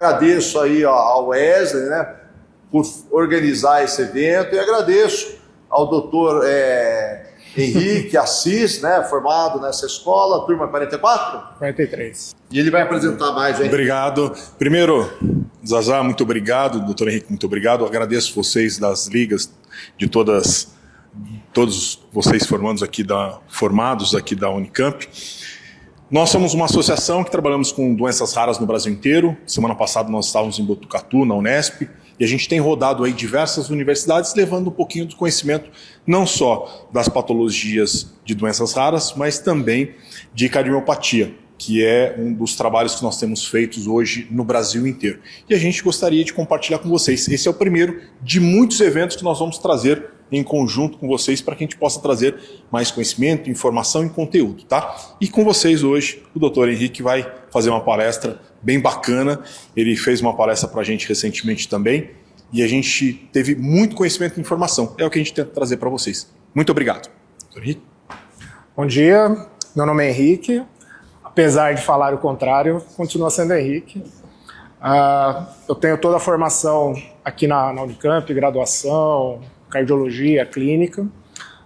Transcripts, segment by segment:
Agradeço aí ao Wesley, né, por organizar esse evento, e agradeço ao doutor Henrique Assis, né, formado nessa escola, turma 44? 43. E ele vai apresentar mais, hein? Obrigado. Primeiro, Zazá, muito obrigado. Doutor Henrique, muito obrigado. Agradeço vocês das ligas, de todos vocês formados aqui da Unicamp. Nós somos uma associação que trabalhamos com doenças raras no Brasil inteiro. Semana passada nós estávamos em Botucatu, na Unesp, e a gente tem rodado aí diversas universidades, levando um pouquinho do conhecimento não só das patologias de doenças raras, mas também de cardiomiopatia, que é um dos trabalhos que nós temos feitos hoje no Brasil inteiro. E a gente gostaria de compartilhar com vocês. Esse é o primeiro de muitos eventos que nós vamos trazer em conjunto com vocês para que a gente possa trazer mais conhecimento, informação e conteúdo, tá? E com vocês hoje, o Dr. Henrique vai fazer uma palestra bem bacana. Ele fez uma palestra para a gente recentemente também e a gente teve muito conhecimento e informação. É o que a gente tenta trazer para vocês. Muito obrigado. Dr. Henrique. Bom dia, meu nome é Henrique. Apesar de falar o contrário, continua sendo Henrique. Eu tenho toda a formação aqui na Unicamp, graduação, cardiologia, clínica.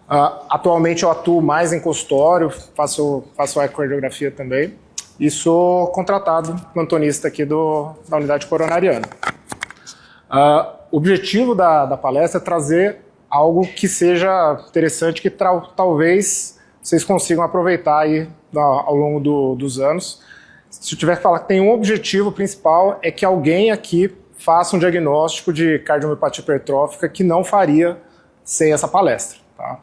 Atualmente eu atuo mais em consultório, faço ecocardiografia também e sou contratado plantonista aqui da unidade coronariana. O objetivo da palestra é trazer algo que seja interessante, que talvez vocês consigam aproveitar aí ao longo dos anos. Se eu tiver que falar que tem um objetivo principal, é que alguém aqui faça um diagnóstico de cardiomiopatia hipertrófica que não faria sem essa palestra. Tá?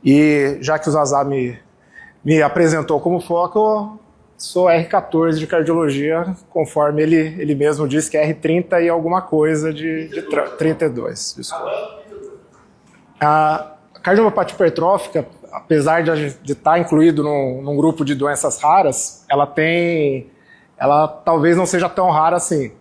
E já que o Zazá me apresentou como foco, eu sou R14 de cardiologia, conforme ele mesmo disse que é R30 e alguma coisa de 32. Desculpa. A cardiomiopatia hipertrófica, apesar de estar incluído num grupo de doenças raras, ela talvez não seja tão rara assim.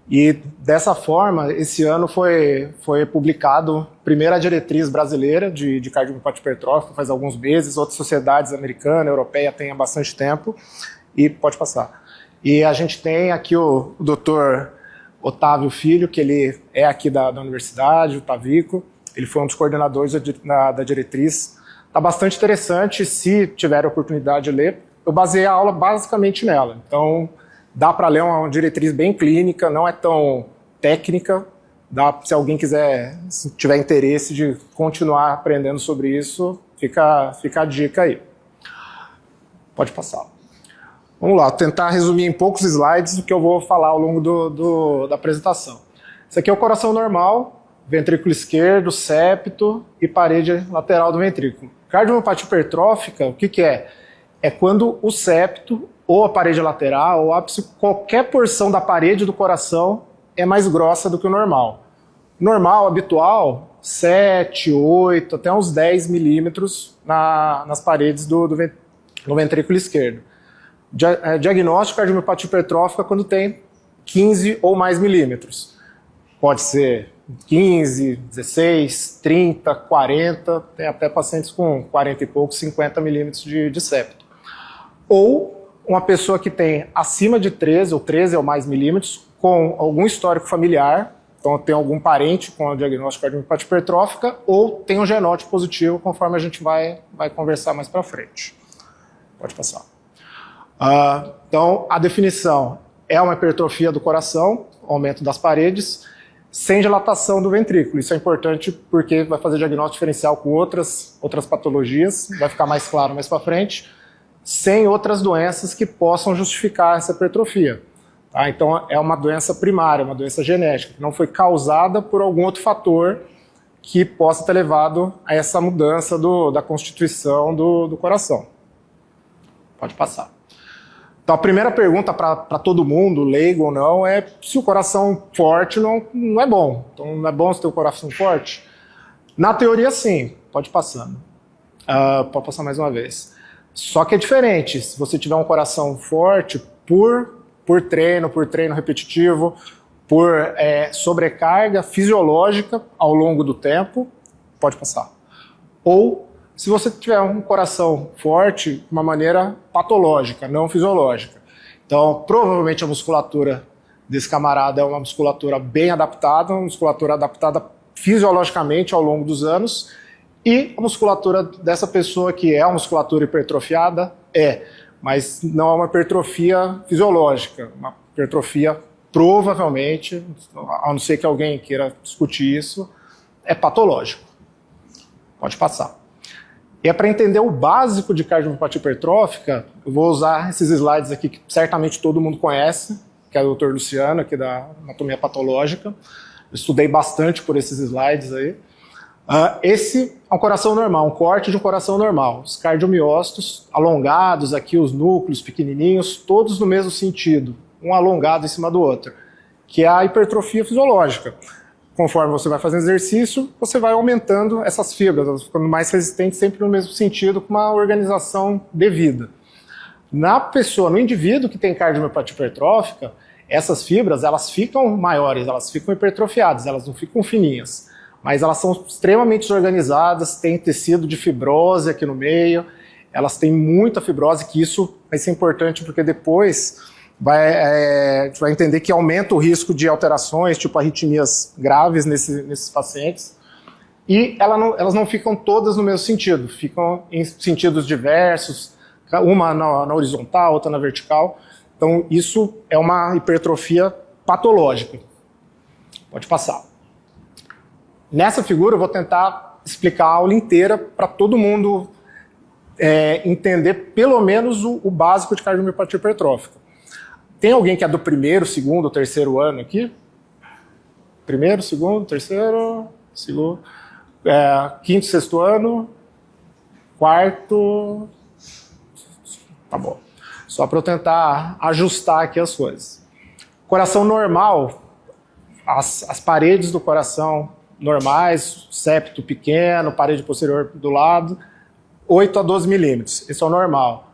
E dessa forma, esse ano foi publicado a primeira diretriz brasileira de cardiomiopatia hipertrófica, faz alguns meses. Outras sociedades americana, europeia têm há bastante tempo. E pode passar. E a gente tem aqui o Dr. Otávio Filho, que ele é aqui da universidade, o Tavico. Ele foi um dos coordenadores da diretriz. Está bastante interessante, se tiver a oportunidade de ler. Eu baseei a aula basicamente nela. Então, dá para ler uma diretriz bem clínica, não é tão técnica. Se alguém se tiver interesse de continuar aprendendo sobre isso, fica a dica aí. Pode passar. Vamos lá, tentar resumir em poucos slides o que eu vou falar ao longo da apresentação. Isso aqui é o coração normal, ventrículo esquerdo, septo e parede lateral do ventrículo. Cardiomiopatia hipertrófica, o que é? É quando o septo, ou a parede lateral, ou ápice, qualquer porção da parede do coração é mais grossa do que o normal. Normal, habitual, 7, 8, até uns 10 milímetros nas paredes do ventrículo esquerdo. Diagnóstico de cardiomiopatia hipertrófica quando tem 15 ou mais milímetros. Pode ser 15, 16, 30, 40, tem até pacientes com 40 e poucos, 50 milímetros de septo. Ou uma pessoa que tem acima de 13 ou 13 ou mais milímetros, com algum histórico familiar, então tem algum parente com o diagnóstico de cardiomiopatia hipertrófica, ou tem um genótipo positivo, conforme a gente vai conversar mais para frente. Pode passar. Então, a definição é uma hipertrofia do coração, aumento das paredes, sem dilatação do ventrículo. Isso é importante porque vai fazer diagnóstico diferencial com outras patologias, vai ficar mais claro mais para frente, sem outras doenças que possam justificar essa hipertrofia. Tá? Então, é uma doença primária, uma doença genética, que não foi causada por algum outro fator que possa ter levado a essa mudança da constituição do coração. Pode passar. Então, a primeira pergunta para todo mundo, leigo ou não, é se o coração forte não é bom. Então, não é bom você ter um coração forte? Na teoria, sim. Pode passando. Pode passar mais uma vez. Só que é diferente. Se você tiver um coração forte por treino repetitivo, por sobrecarga fisiológica ao longo do tempo, pode passar. Ou se você tiver um coração forte de uma maneira patológica, não fisiológica. Então, provavelmente a musculatura desse camarada é uma musculatura bem adaptada, uma musculatura adaptada fisiologicamente ao longo dos anos, e a musculatura dessa pessoa que é uma musculatura hipertrofiada mas não é uma hipertrofia fisiológica, uma hipertrofia provavelmente, a não ser que alguém queira discutir isso, é patológico. Pode passar. E é para entender o básico de cardiomiopatia hipertrófica, eu vou usar esses slides aqui que certamente todo mundo conhece, que é o Dr. Luciano, aqui da Anatomia Patológica. Eu estudei bastante por esses slides aí. Esse é um coração normal, um corte de um coração normal. Os cardiomiócitos alongados aqui, os núcleos pequenininhos, todos no mesmo sentido, um alongado em cima do outro, que é a hipertrofia fisiológica. Conforme você vai fazendo exercício, você vai aumentando essas fibras, elas ficando mais resistentes sempre no mesmo sentido, com uma organização devida. Na pessoa, no indivíduo que tem cardiomiopatia hipertrófica, essas fibras elas ficam maiores, elas ficam hipertrofiadas, elas não ficam fininhas, mas elas são extremamente desorganizadas, tem tecido de fibrose aqui no meio, elas têm muita fibrose, que isso vai ser importante porque depois a gente vai entender que aumenta o risco de alterações, tipo arritmias graves nesses pacientes. E elas não ficam todas no mesmo sentido, ficam em sentidos diversos, uma na horizontal, outra na vertical. Então isso é uma hipertrofia patológica. Pode passar. Nessa figura eu vou tentar explicar a aula inteira para todo mundo entender pelo menos o básico de cardiomiopatia hipertrófica. Tem alguém que é do primeiro, segundo, terceiro ano aqui? Primeiro, segundo, terceiro, segundo, quinto, sexto ano, quarto, tá bom. Só para eu tentar ajustar aqui as coisas. Coração normal, as paredes do coração normais, septo pequeno, parede posterior do lado, 8 a 12 milímetros, esse é o normal.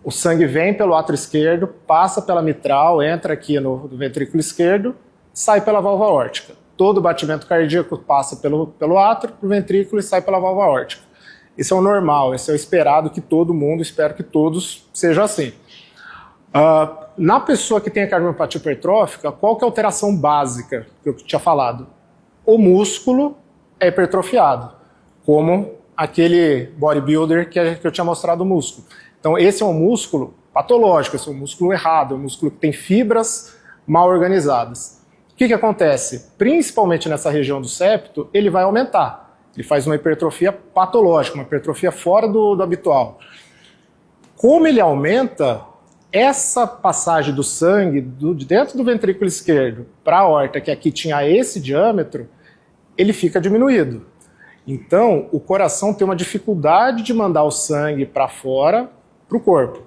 O sangue vem pelo átrio esquerdo, passa pela mitral, entra aqui no ventrículo esquerdo, sai pela válvula aórtica. Todo batimento cardíaco passa pelo átrio, pro ventrículo e sai pela válvula aórtica. Esse é o normal, esse é o esperado que todo mundo, espero que todos, seja assim. Na pessoa que tem a cardiomiopatia hipertrófica, qual que é a alteração básica que eu tinha falado? O músculo é hipertrofiado, como aquele bodybuilder que eu tinha mostrado o músculo. Então esse é um músculo patológico, esse é um músculo errado, um músculo que tem fibras mal organizadas. O que acontece? Principalmente nessa região do septo, ele vai aumentar. Ele faz uma hipertrofia patológica, uma hipertrofia fora do habitual. Como ele aumenta, essa passagem do sangue de dentro do ventrículo esquerdo para a aorta, que aqui tinha esse diâmetro, ele fica diminuído. Então, o coração tem uma dificuldade de mandar o sangue para fora, para o corpo.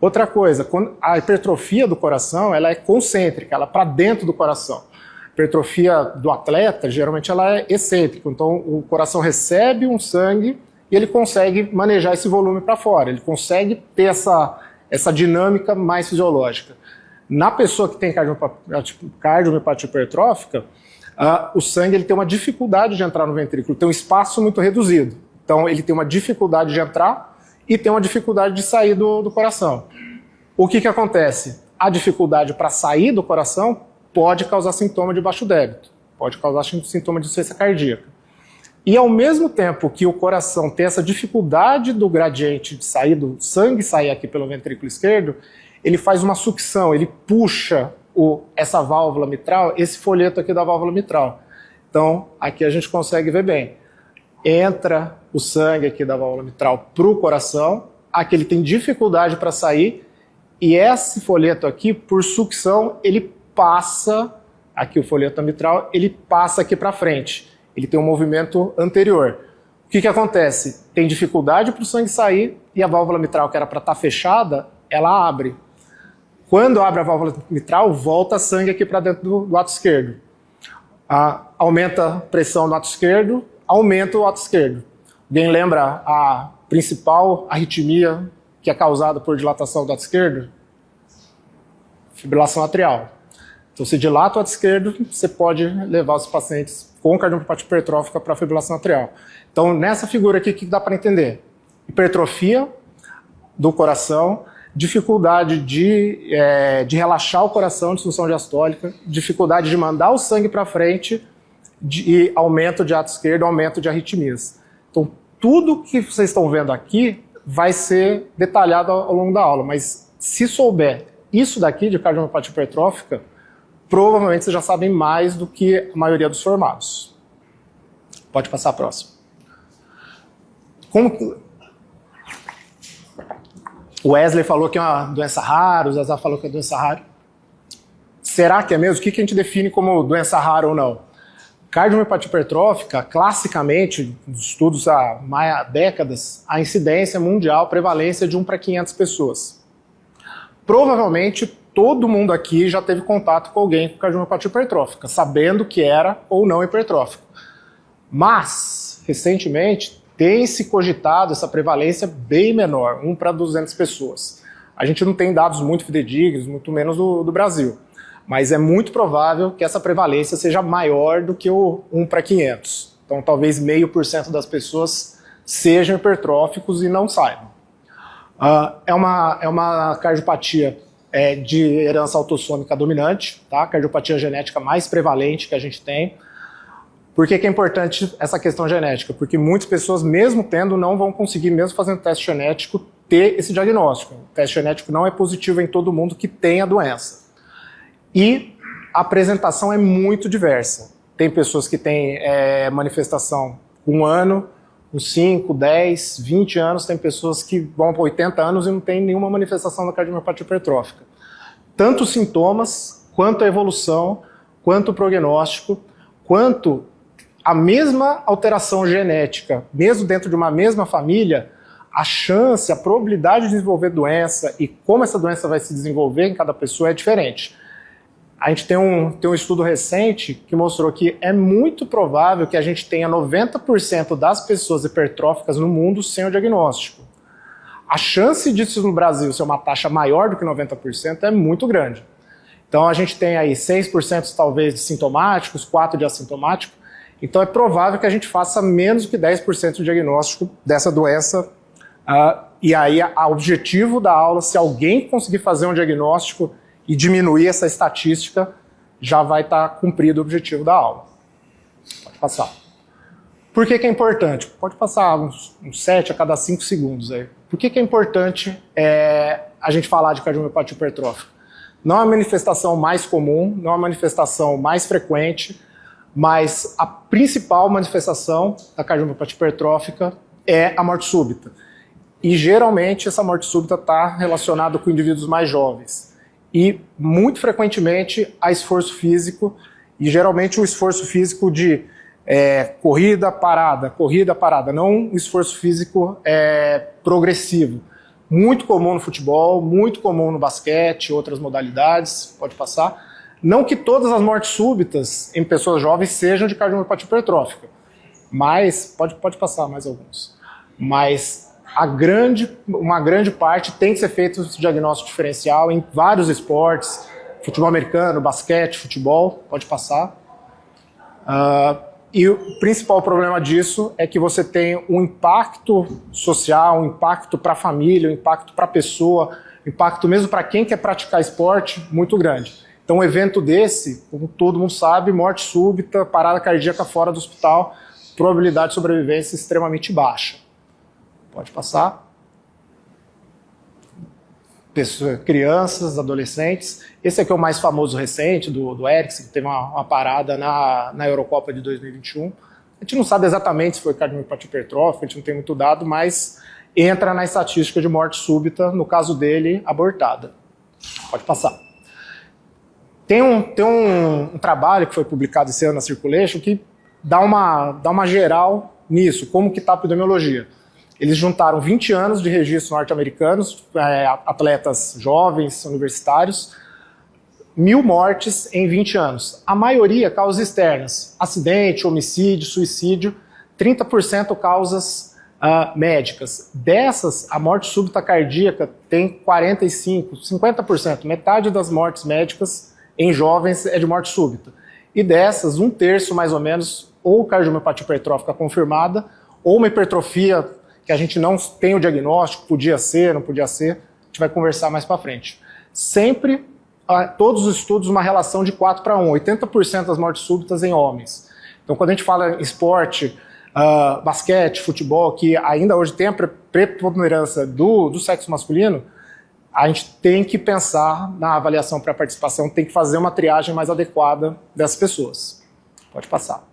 Outra coisa, a hipertrofia do coração ela é concêntrica, ela é para dentro do coração. A hipertrofia do atleta, geralmente, ela é excêntrica. Então, o coração recebe um sangue e ele consegue manejar esse volume para fora. Ele consegue ter essa dinâmica mais fisiológica. Na pessoa que tem cardiomiopatia hipertrófica, o sangue ele tem uma dificuldade de entrar no ventrículo, tem um espaço muito reduzido. Então ele tem uma dificuldade de entrar e tem uma dificuldade de sair do coração. O que acontece? A dificuldade para sair do coração pode causar sintoma de baixo débito, pode causar sintoma de insuficiência cardíaca. E ao mesmo tempo que o coração tem essa dificuldade do gradiente de sair, do sangue sair aqui pelo ventrículo esquerdo, ele faz uma sucção, ele puxa essa válvula mitral, esse folheto aqui da válvula mitral. Então, aqui a gente consegue ver bem. Entra o sangue aqui da válvula mitral para o coração, aqui ele tem dificuldade para sair, e esse folheto aqui, por sucção, ele passa, aqui o folheto da mitral, ele passa aqui para frente. Ele tem um movimento anterior. O que acontece? Tem dificuldade para o sangue sair e a válvula mitral, que era para estar fechada, ela abre. Quando abre a válvula mitral, volta sangue aqui para dentro do átrio esquerdo. Aumenta a pressão no átrio esquerdo, aumenta o átrio esquerdo. Alguém lembra a principal arritmia que é causada por dilatação do átrio esquerdo? Fibrilação atrial. Então, se dilata o átrio esquerdo, você pode levar os pacientes com cardiomiopatia hipertrófica para fibrilação atrial. Então, nessa figura aqui, o que dá para entender? Hipertrofia do coração, dificuldade de relaxar o coração, disfunção diastólica, dificuldade de mandar o sangue para frente e aumento de ato esquerdo, aumento de arritmias. Então, tudo que vocês estão vendo aqui vai ser detalhado ao longo da aula, mas se souber isso daqui de cardiomiopatia hipertrófica, provavelmente vocês já sabem mais do que a maioria dos formados. Pode passar a próxima. O Wesley falou que é uma doença rara, o Zazá falou que é doença rara. Será que é mesmo? O que a gente define como doença rara ou não? Cardiomiopatia hipertrófica, classicamente, nos estudos há décadas, a incidência mundial, prevalência de 1 para 500 pessoas. Provavelmente, todo mundo aqui já teve contato com alguém com cardiomiopatia hipertrófica, sabendo que era ou não hipertrófico. Mas, recentemente, tem-se cogitado essa prevalência bem menor, 1 para 200 pessoas. A gente não tem dados muito fidedignos, muito menos do Brasil. Mas é muito provável que essa prevalência seja maior do que o 1 para 500. Então, talvez 0,5% das pessoas sejam hipertróficos e não saibam. É uma cardiopatia de herança autossômica dominante, tá? A cardiopatia genética mais prevalente que a gente tem. Por que é importante essa questão genética? Porque muitas pessoas, mesmo tendo, não vão conseguir, mesmo fazendo teste genético, ter esse diagnóstico. O teste genético não é positivo em todo mundo que tem a doença. E a apresentação é muito diversa. Tem pessoas que têm manifestação com 1 ano, com 5, 10, 20 anos. Tem pessoas que vão para 80 anos e não tem nenhuma manifestação da cardiomiopatia hipertrófica. Tanto os sintomas, quanto a evolução, quanto o prognóstico, quanto a mesma alteração genética, mesmo dentro de uma mesma família, a chance, a probabilidade de desenvolver doença e como essa doença vai se desenvolver em cada pessoa é diferente. A gente tem um estudo recente que mostrou que é muito provável que a gente tenha 90% das pessoas hipertróficas no mundo sem o diagnóstico. A chance disso no Brasil ser uma taxa maior do que 90% é muito grande. Então a gente tem aí 6% talvez de sintomáticos, 4% de assintomáticos. Então é provável que a gente faça menos do que 10% de diagnóstico dessa doença. E aí o objetivo da aula, se alguém conseguir fazer um diagnóstico e diminuir essa estatística, já vai estar cumprido o objetivo da aula. Pode passar. Por que é importante? Pode passar uns 7 a cada 5 segundos aí. Por que é importante a gente falar de cardiomiopatia hipertrófica? Não é a manifestação mais comum, não é a manifestação mais frequente, mas a principal manifestação da cardiomiopatia hipertrófica é a morte súbita. E geralmente essa morte súbita está relacionada com indivíduos mais jovens. E muito frequentemente a esforço físico, e geralmente o esforço físico de corrida, parada, não um esforço físico progressivo. Muito comum no futebol, muito comum no basquete, outras modalidades, pode passar. Não que todas as mortes súbitas em pessoas jovens sejam de cardiomiopatia hipertrófica, mas, pode passar mais alguns. Mas uma grande parte tem que ser feito esse diagnóstico diferencial em vários esportes, futebol americano, basquete, futebol, pode passar. E o principal problema disso é que você tem um impacto social, um impacto para a família, um impacto para a pessoa, um impacto mesmo para quem quer praticar esporte muito grande. Então um evento desse, como todo mundo sabe, morte súbita, parada cardíaca fora do hospital, probabilidade de sobrevivência extremamente baixa. Pode passar. Crianças, adolescentes. Esse aqui é o mais famoso recente, do Eriksen, que teve uma parada na Eurocopa de 2021. A gente não sabe exatamente se foi cardiomiopatia hipertrófica, a gente não tem muito dado, mas entra na estatística de morte súbita, no caso dele, abortada. Pode passar. Tem um trabalho que foi publicado esse ano na Circulation que dá uma geral nisso, como que está a epidemiologia. Eles juntaram 20 anos de registros norte-americanos, atletas jovens, universitários, 1.000 mortes em 20 anos. A maioria causas externas, acidente, homicídio, suicídio, 30% causas médicas. Dessas, a morte súbita cardíaca tem 45%, 50%. Metade das mortes médicas em jovens é de morte súbita. E dessas, 1/3 mais ou menos, ou cardiomiopatia hipertrófica confirmada, ou uma hipertrofia que a gente não tem o diagnóstico, podia ser, não podia ser, gente vai conversar mais para frente. Sempre, todos os estudos, uma relação de 4:1, 80% das mortes súbitas em homens. Então, quando a gente fala em esporte, basquete, futebol, que ainda hoje tem a preponderância do sexo masculino, a gente tem que pensar na avaliação para participação, tem que fazer uma triagem mais adequada dessas pessoas. Pode passar.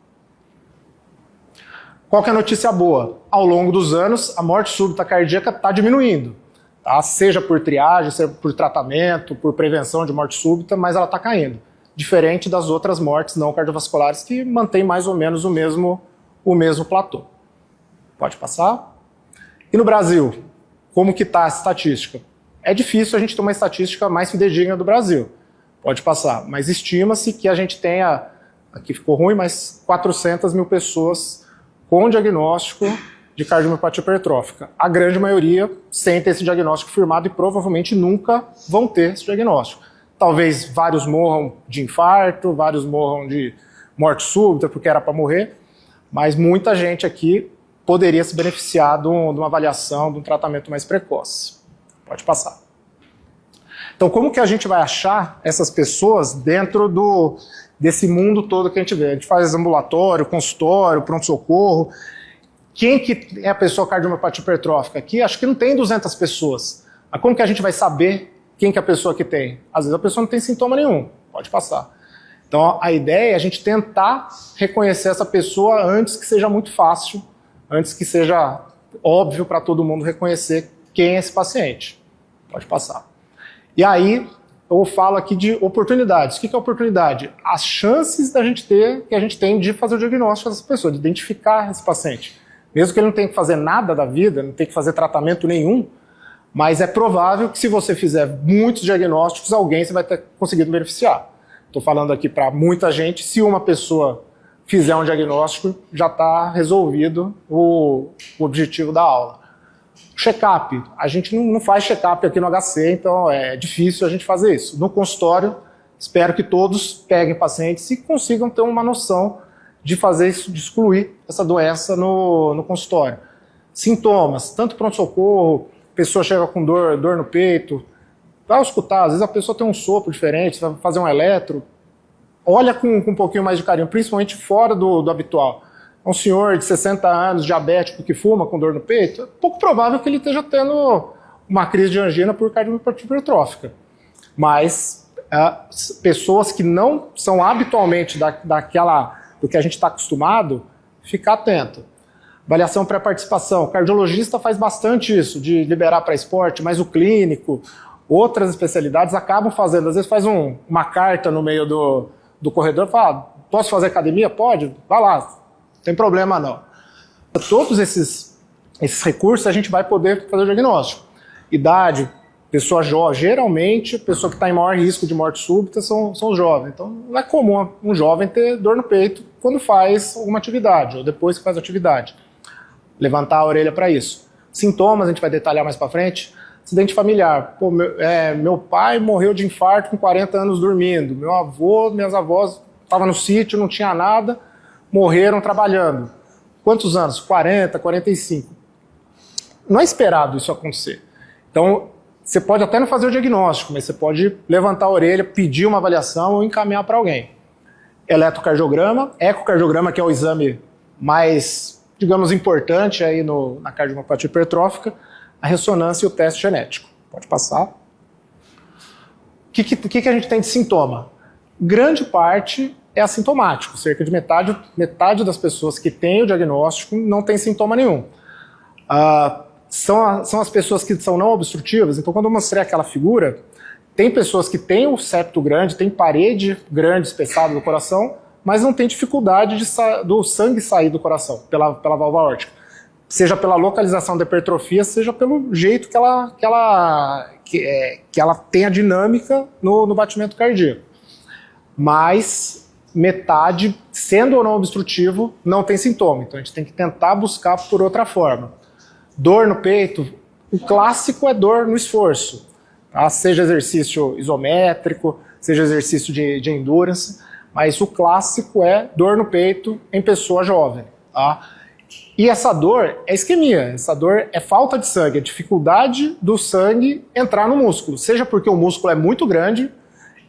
Qual que é a notícia boa? Ao longo dos anos, a morte súbita cardíaca está diminuindo. Tá? Seja por triagem, seja por tratamento, por prevenção de morte súbita, mas ela está caindo. Diferente das outras mortes não cardiovasculares que mantém mais ou menos o mesmo platô. Pode passar. E no Brasil, como que está a estatística? É difícil a gente ter uma estatística mais fidedigna do Brasil. Pode passar. Mas estima-se que a gente tenha, aqui ficou ruim, mas 400 mil pessoas com diagnóstico de cardiomiopatia hipertrófica. A grande maioria sem ter esse diagnóstico firmado e provavelmente nunca vão ter esse diagnóstico. Talvez vários morram de infarto, vários morram de morte súbita porque era para morrer, mas muita gente aqui poderia se beneficiar de uma avaliação, de um tratamento mais precoce. Pode passar. Então, como que a gente vai achar essas pessoas dentro desse mundo todo que a gente vê? A gente faz ambulatório, consultório, pronto-socorro. Quem que é a pessoa cardiomiopatia hipertrófica? Aqui, acho que não tem 200 pessoas. Mas como que a gente vai saber quem que é a pessoa que tem? Às vezes a pessoa não tem sintoma nenhum. Pode passar. Então, a ideia é a gente tentar reconhecer essa pessoa antes que seja muito fácil, antes que seja óbvio para todo mundo reconhecer quem é esse paciente. Pode passar. E aí, eu falo aqui de oportunidades. O que é oportunidade? As chances que a gente tem de fazer o diagnóstico dessa pessoa, de identificar esse paciente. Mesmo que ele não tenha que fazer nada da vida, não tenha que fazer tratamento nenhum, mas é provável que se você fizer muitos diagnósticos, alguém você vai ter conseguido beneficiar. Estou falando aqui para muita gente, se uma pessoa fizer um diagnóstico, já está resolvido o objetivo da aula. Check-up. A gente não faz check-up aqui no HC, então é difícil a gente fazer isso. No consultório, espero que todos peguem pacientes e consigam ter uma noção de fazer isso, de excluir essa doença no consultório. Sintomas, tanto pronto-socorro, pessoa chega com dor no peito, vai escutar, às vezes a pessoa tem um sopro diferente, você vai fazer um eletro, olha com um pouquinho mais de carinho, principalmente fora do habitual. Um senhor de 60 anos, diabético, que fuma com dor no peito, é pouco provável que ele esteja tendo uma crise de angina por cardiomiopatia hipertrófica. Mas pessoas que não são habitualmente do que a gente está acostumado, fica atento. Avaliação pré-participação. O cardiologista faz bastante isso, de liberar para esporte, mas o clínico, outras especialidades acabam fazendo. Às vezes faz uma carta no meio do corredor, fala, posso fazer academia? Pode? Vai lá, não tem problema não. Todos esses recursos a gente vai poder fazer o diagnóstico. Idade, pessoa jovem, geralmente a pessoa que está em maior risco de morte súbita são os jovens. Então não é comum um jovem ter dor no peito quando faz alguma atividade, ou depois que faz atividade. Levantar a orelha para isso. Sintomas, a gente vai detalhar mais para frente. Acidente familiar. Pô, meu pai morreu de infarto com 40 anos dormindo. Meu avô, minhas avós estavam no sítio, não tinha nada, morreram trabalhando. Quantos anos? 40, 45. Não é esperado isso acontecer. Então, você pode até não fazer o diagnóstico, mas você pode levantar a orelha, pedir uma avaliação ou encaminhar para alguém. Eletrocardiograma, ecocardiograma, que é o exame mais, digamos, importante aí na cardiomiopatia hipertrófica, a ressonância e o teste genético. Pode passar. O que a gente tem de sintoma? Grande parte é assintomático. Cerca de metade das pessoas que têm o diagnóstico não tem sintoma nenhum. São as pessoas que são não obstrutivas. Então, quando eu mostrei aquela figura, tem pessoas que têm o septo grande, tem parede grande espessada do coração, mas não tem dificuldade do sangue sair do coração pela válvula aórtica. Seja pela localização da hipertrofia, seja pelo jeito que ela tem a dinâmica no batimento cardíaco. Mas metade, sendo ou não obstrutivo, não tem sintoma. Então a gente tem que tentar buscar por outra forma. Dor no peito, o clássico é dor no esforço. Tá? Seja exercício isométrico, seja exercício de endurance, mas o clássico é dor no peito em pessoa jovem. Tá? E essa dor é isquemia, essa dor é falta de sangue, é dificuldade do sangue entrar no músculo, seja porque o músculo é muito grande,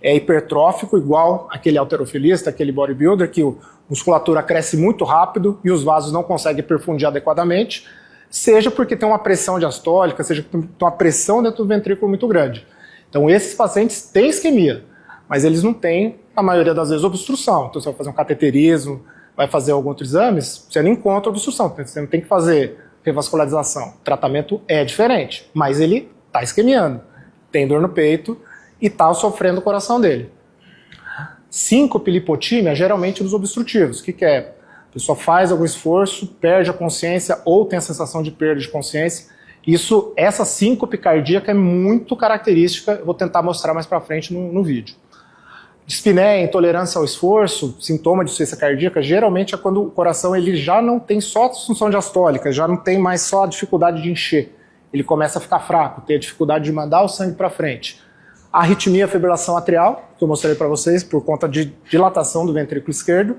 é hipertrófico, igual aquele halterofilista, aquele bodybuilder, que a musculatura cresce muito rápido e os vasos não conseguem perfundir adequadamente, seja porque tem uma pressão diastólica, seja porque tem uma pressão dentro do ventrículo muito grande. Então esses pacientes têm isquemia, mas eles não têm, na maioria das vezes, obstrução. Então você vai fazer um cateterismo, vai fazer algum outro exame, você não encontra obstrução, você não tem que fazer revascularização. O tratamento é diferente, mas ele está isquemiando, tem dor no peito e está sofrendo o coração dele. Síncope e lipotímia, geralmente nos obstrutivos. O que é? A pessoa faz algum esforço, perde a consciência ou tem a sensação de perda de consciência. Essa síncope cardíaca é muito característica, eu vou tentar mostrar mais para frente no vídeo. Dispneia, intolerância ao esforço, sintoma de insuficiência cardíaca, geralmente é quando o coração ele já não tem só disfunção diastólica, já não tem mais só a dificuldade de encher. Ele começa a ficar fraco, tem a dificuldade de mandar o sangue para frente. Arritmia, fibrilação atrial, que eu mostrei para vocês, por conta de dilatação do ventrículo esquerdo.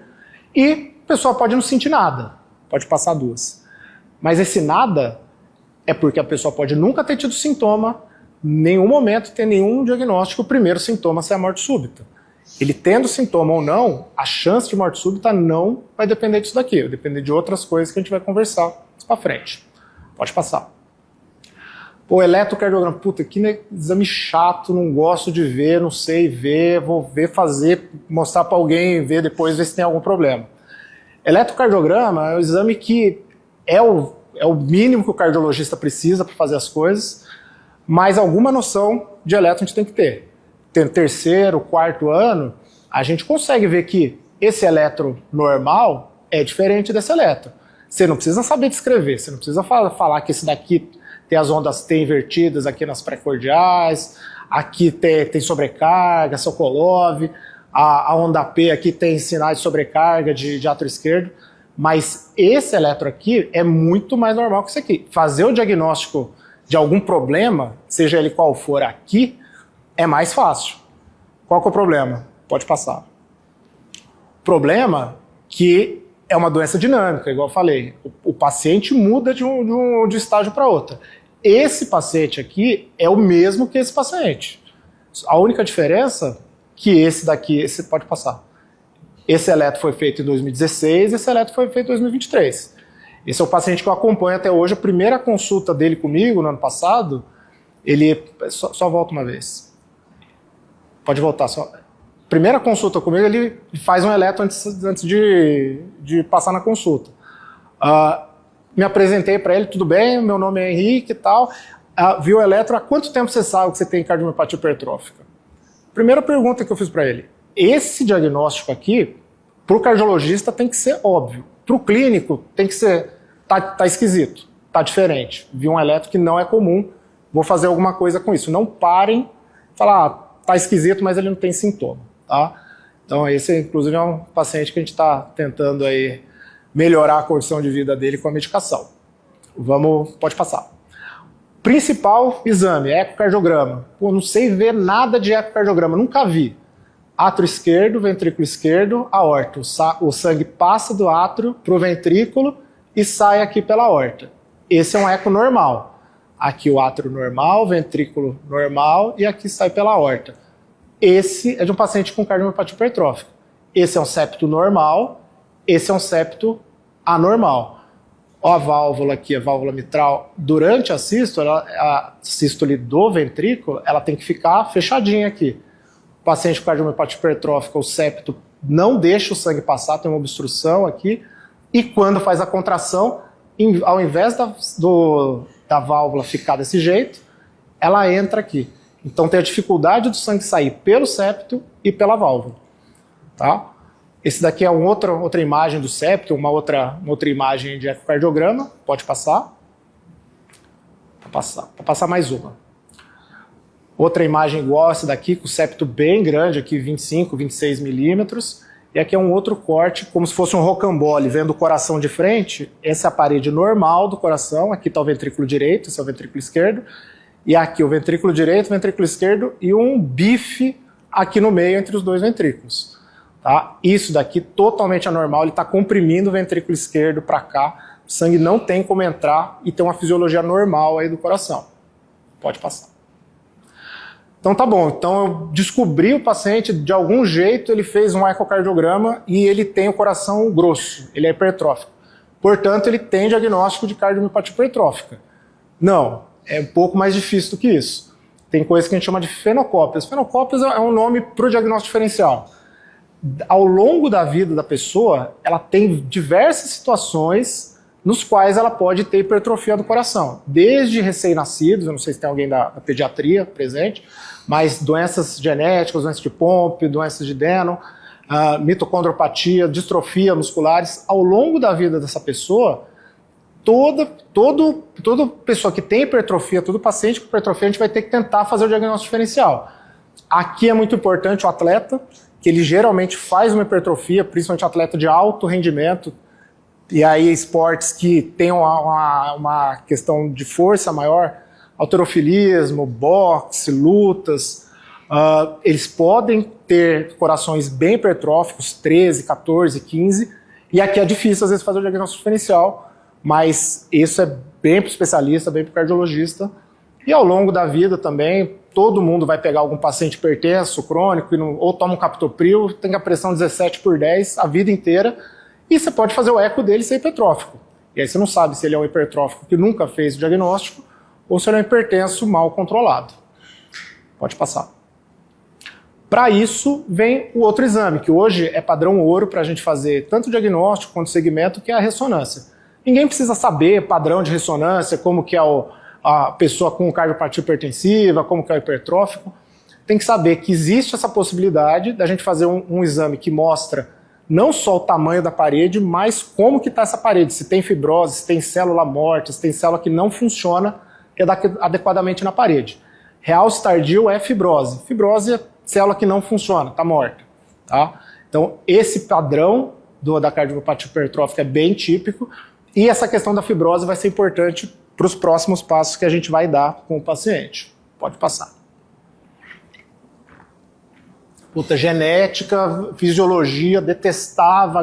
E a pessoa pode não sentir nada, pode passar 2. Mas esse nada é porque a pessoa pode nunca ter tido sintoma, em nenhum momento ter nenhum diagnóstico, o primeiro sintoma ser a morte súbita. Ele tendo sintoma ou não, a chance de morte súbita não vai depender disso daqui, vai depender de outras coisas que a gente vai conversar mais pra frente. Pode passar. Pô, eletrocardiograma, puta, que exame chato, não gosto de ver, não sei ver, vou ver fazer, mostrar pra alguém, ver depois, ver se tem algum problema. Eletrocardiograma é o exame que é o mínimo que o cardiologista precisa para fazer as coisas, mas alguma noção de eletro a gente tem que ter. Tem terceiro, quarto ano, a gente consegue ver que esse eletro normal é diferente desse eletro. Você não precisa saber descrever, você não precisa falar que esse daqui tem as ondas T invertidas aqui nas pré-cordiais, aqui tem sobrecarga, Sokolov, a onda P aqui tem sinais de sobrecarga de átrio esquerdo, mas esse eletro aqui é muito mais normal que isso aqui. Fazer o diagnóstico de algum problema, seja ele qual for aqui, é mais fácil. Qual que é o problema? Pode passar. Problema que é uma doença dinâmica, igual eu falei. O paciente muda de estágio para outro. Esse paciente aqui é o mesmo que esse paciente. A única diferença é que esse daqui, esse pode passar. Esse eletro foi feito em 2016, esse eletro foi feito em 2023. Esse é o paciente que eu acompanho até hoje. A primeira consulta dele comigo, no ano passado, ele... Só volta uma vez. Pode voltar. Primeira consulta comigo, ele faz um eletro antes de passar na consulta. Me apresentei para ele, tudo bem, meu nome é Henrique e tal. Viu o eletro, há quanto tempo você sabe que você tem cardiomiopatia hipertrófica? Primeira pergunta que eu fiz para ele. Esse diagnóstico aqui, para o cardiologista tem que ser óbvio. Para o clínico tem que ser, tá esquisito, tá diferente. Vi um eletro que não é comum, vou fazer alguma coisa com isso. Não parem, falar, tá esquisito, mas ele não tem sintoma, tá? Então esse, inclusive, é um paciente que a gente está tentando aí melhorar a condição de vida dele com a medicação. Pode passar. Principal exame, ecocardiograma. Pô, não sei ver nada de ecocardiograma, nunca vi. Átrio esquerdo, ventrículo esquerdo, aorta. O sangue passa do átrio para o ventrículo e sai aqui pela aorta. Esse é um eco normal. Aqui o átrio normal, ventrículo normal e aqui sai pela aorta. Esse é de um paciente com cardiomiopatia hipertrófica. Esse é um septo normal, esse é um septo anormal. Ó, a válvula aqui, a válvula mitral, durante a sístole do ventrículo, ela tem que ficar fechadinha aqui. O paciente com cardiomiopatia hipertrófica, o septo não deixa o sangue passar, tem uma obstrução aqui, e quando faz a contração, ao invés da válvula ficar desse jeito, ela entra aqui. Então tem a dificuldade do sangue sair pelo septo e pela válvula. Tá? Esse daqui é outra imagem do septo, uma outra imagem de ecocardiograma. Pode passar. Vou passar mais uma. Outra imagem igual essa daqui, com o septo bem grande, aqui 25, 26 milímetros. E aqui é um outro corte, como se fosse um rocambole, vendo o coração de frente. Essa é a parede normal do coração, aqui está o ventrículo direito, esse é o ventrículo esquerdo. E aqui o ventrículo direito, o ventrículo esquerdo e um bife aqui no meio entre os dois ventrículos. Tá? Isso daqui totalmente anormal, ele está comprimindo o ventrículo esquerdo para cá, O sangue não tem como entrar e ter uma fisiologia normal aí do coração. Pode passar. Então tá bom, então eu descobri o paciente, de algum jeito ele fez um ecocardiograma e ele tem o coração grosso, ele é hipertrófico. Portanto, ele tem diagnóstico de cardiomiopatia hipertrófica. Não, é um pouco mais difícil do que isso. Tem coisa que a gente chama de fenocópias. Fenocópias é um nome para o diagnóstico diferencial. Ao longo da vida da pessoa, ela tem diversas situações nos quais ela pode ter hipertrofia do coração. Desde recém-nascidos, eu não sei se tem alguém da pediatria presente, mas doenças genéticas, doenças de Pompe, doenças de Danon, mitocondropatia, distrofia musculares. Ao longo da vida dessa pessoa, toda pessoa que tem hipertrofia, todo paciente com hipertrofia, a gente vai ter que tentar fazer o diagnóstico diferencial. Aqui é muito importante o atleta, que ele geralmente faz uma hipertrofia, principalmente atleta de alto rendimento, e aí esportes que tem uma questão de força maior, halterofilismo, boxe, lutas, eles podem ter corações bem hipertróficos, 13, 14, 15, e aqui é difícil às vezes fazer o diagnóstico diferencial, mas isso é bem para o especialista, bem para o cardiologista, e ao longo da vida também, todo mundo vai pegar algum paciente hipertenso, crônico, ou toma um captopril, tem a pressão 17/10 a vida inteira, e você pode fazer o eco dele ser hipertrófico. E aí você não sabe se ele é um hipertrófico que nunca fez o diagnóstico ou se ele é um hipertenso mal controlado. Pode passar. Para isso vem o outro exame, que hoje é padrão ouro para a gente fazer tanto o diagnóstico quanto o segmento, que é a ressonância. Ninguém precisa saber padrão de ressonância, como que é a pessoa com cardiopatia hipertensiva, como que é o hipertrófico. Tem que saber que existe essa possibilidade da gente fazer um exame que mostra não só o tamanho da parede, mas como que está essa parede, se tem fibrose, se tem célula morta, se tem célula que não funciona adequadamente na parede. Realce tardio é fibrose. Fibrose é célula que não funciona, está morta. Tá? Então, esse padrão da cardiopatia hipertrófica é bem típico, e essa questão da fibrose vai ser importante para os próximos passos que a gente vai dar com o paciente. Pode passar. Puta, genética, fisiologia, detestava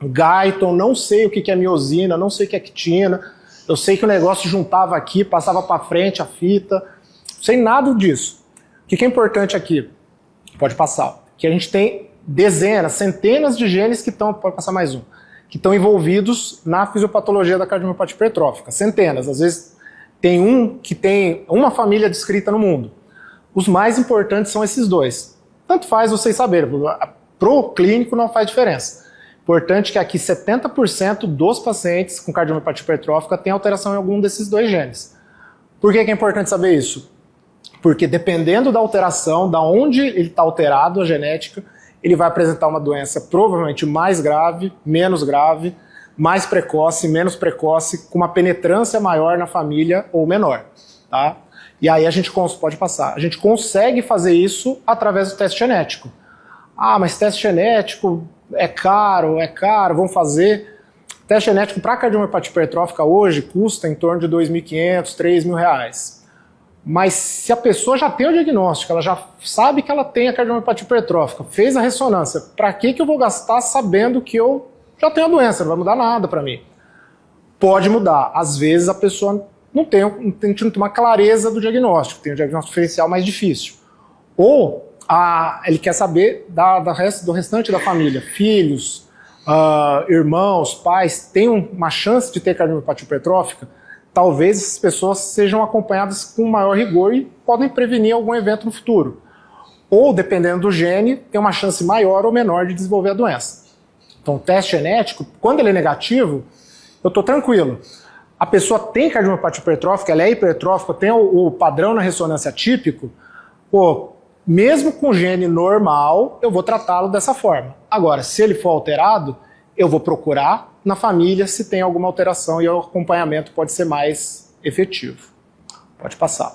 Guyton, não sei o que é miosina, não sei o que é actina, eu sei que o negócio juntava aqui, passava para frente a fita, não sei nada disso. O que é importante aqui? Pode passar. Que a gente tem dezenas, centenas de genes que estão, pode passar mais um, que estão envolvidos na fisiopatologia da cardiomiopatia hipertrófica. Centenas, às vezes tem um que tem uma família descrita no mundo. Os mais importantes são esses dois. Tanto faz vocês saberem, pro clínico não faz diferença. Importante que aqui 70% dos pacientes com cardiomiopatia hipertrófica tem alteração em algum desses dois genes. Por que é importante saber isso? Porque dependendo da alteração, da onde ele está alterado, a genética, ele vai apresentar uma doença provavelmente mais grave, menos grave, mais precoce, menos precoce, com uma penetrância maior na família ou menor. Tá? E aí a gente pode passar. A gente consegue fazer isso através do teste genético. Ah, mas teste genético é caro, vamos fazer. Teste genético para cardiomiopatia hipertrófica hoje custa em torno de R$ 2.500, R$ 3.000. Mas se a pessoa já tem o diagnóstico, ela já sabe que ela tem a cardiomiopatia hipertrófica, fez a ressonância, para que eu vou gastar sabendo que eu já tenho a doença? Não vai mudar nada para mim. Pode mudar. Às vezes a pessoa não tem uma clareza do diagnóstico, tem um diagnóstico diferencial mais difícil. Ou ele quer saber do restante da família, filhos, irmãos, pais, tem uma chance de ter cardiomiopatia hipertrófica. Talvez essas pessoas sejam acompanhadas com maior rigor e podem prevenir algum evento no futuro. Ou, dependendo do gene, tem uma chance maior ou menor de desenvolver a doença. Então, o teste genético, quando ele é negativo, eu estou tranquilo. A pessoa tem cardiomiopatia hipertrófica, ela é hipertrófica, tem o padrão na ressonância típico, mesmo com gene normal, eu vou tratá-lo dessa forma. Agora, se ele for alterado, eu vou procurar na família se tem alguma alteração e o acompanhamento pode ser mais efetivo. Pode passar.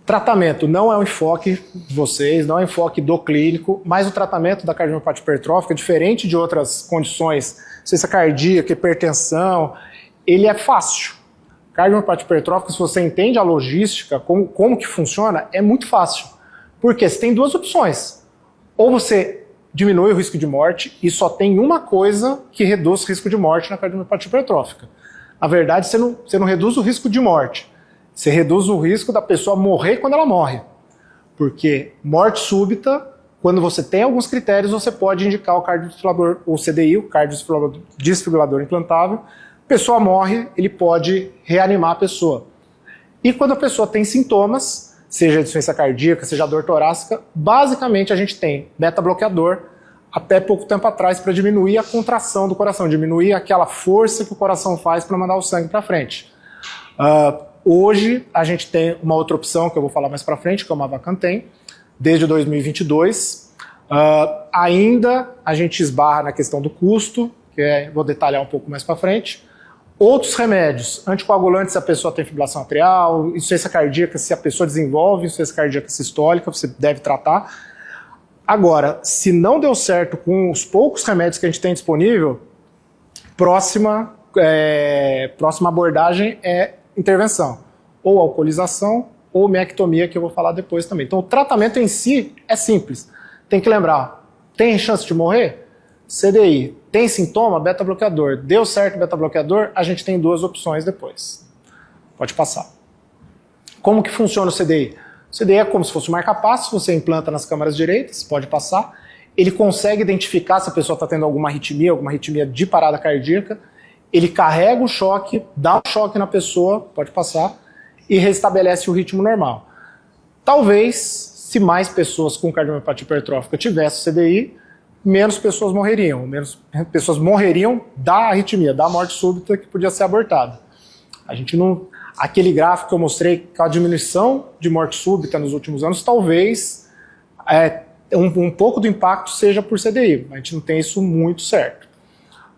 Tratamento não é o enfoque de vocês, não é o enfoque do clínico, mas o tratamento da cardiomiopatia hipertrófica, diferente de outras condições, ciência cardíaca, hipertensão, ele é fácil. Cardiomiopatia hipertrófica, se você entende a logística, como que funciona, é muito fácil. Porque você tem duas opções. Ou você diminui o risco de morte e só tem uma coisa que reduz o risco de morte na cardiomiopatia hipertrófica. Na verdade, você não reduz o risco de morte, você reduz o risco da pessoa morrer quando ela morre. Porque morte súbita, quando você tem alguns critérios, você pode indicar o cardiodesfibrilador, o CDI, o cardiodesfibrilador implantável. A pessoa morre, ele pode reanimar a pessoa. E quando a pessoa tem sintomas, seja insuficiência cardíaca, seja dor torácica, basicamente a gente tem beta-bloqueador até pouco tempo atrás para diminuir a contração do coração, diminuir aquela força que o coração faz para mandar o sangue para frente. Hoje a gente tem uma outra opção que eu vou falar mais para frente, que é o Mavacantem, desde 2022. Ainda a gente esbarra na questão do custo, que vou detalhar um pouco mais para frente. Outros remédios, anticoagulantes se a pessoa tem fibrilação atrial, insuficiência cardíaca se a pessoa desenvolve insuficiência cardíaca sistólica, você deve tratar. Agora, se não deu certo com os poucos remédios que a gente tem disponível, próxima abordagem é intervenção, ou alcoolização, ou mectomia, que eu vou falar depois também. Então o tratamento em si é simples. Tem que lembrar, tem chance de morrer? CDI. Tem sintoma? Beta-bloqueador. Deu certo beta-bloqueador? A gente tem duas opções depois. Pode passar. Como que funciona o CDI? O CDI é como se fosse um marca-passo, você implanta nas câmaras direitas, pode passar. Ele consegue identificar se a pessoa está tendo alguma arritmia de parada cardíaca. Ele carrega o choque, dá um choque na pessoa, pode passar, e restabelece o ritmo normal. Talvez, se mais pessoas com cardiomiopatia hipertrófica tivessem CDI, menos pessoas morreriam da arritmia, da morte súbita que podia ser abortada. A gente não... Aquele gráfico que eu mostrei, com a diminuição de morte súbita nos últimos anos, talvez um pouco do impacto seja por CDI, a gente não tem isso muito certo.